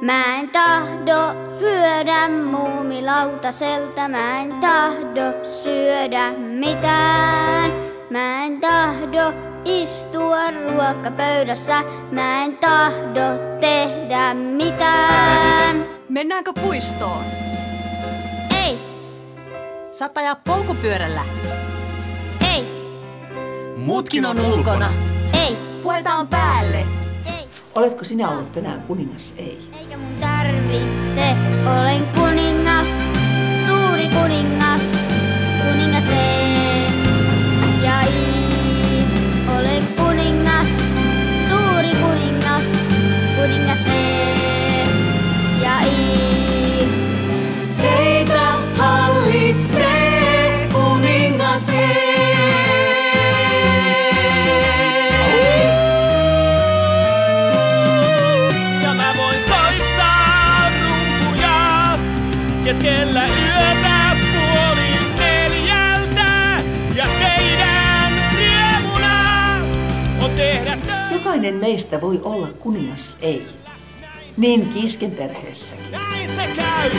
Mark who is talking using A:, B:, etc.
A: Mä en tahdo syödä muumilautaselta, mä en tahdo syödä mitään. Mä en tahdo istua ruokapöydässä, mä en tahdo tehdä mitään.
B: Mennäänkö puistoon?
A: Ei,
B: Saat ajaa polkupyörällä.
A: ei,
B: Muutkin on ulkona.
A: ei,
B: Puetaan päälle.
A: ei.
C: Oletko sinä ollut tänään kuningas? Ei.
A: Eikä mun tarvitse, olen kuningas, suuri kuningas, kuningas ja olen kuningas, suuri kuningas, kuningas ja
B: Teitä hallitsee kuningas
D: Ja mä voin soittaa rumpuja keskellä yötä 3:30. Ja teidän riemuna on tehdä
C: Jokainen meistä voi olla kuningas, ei. Niin Kiisken perheessäkin.
D: näin se käy.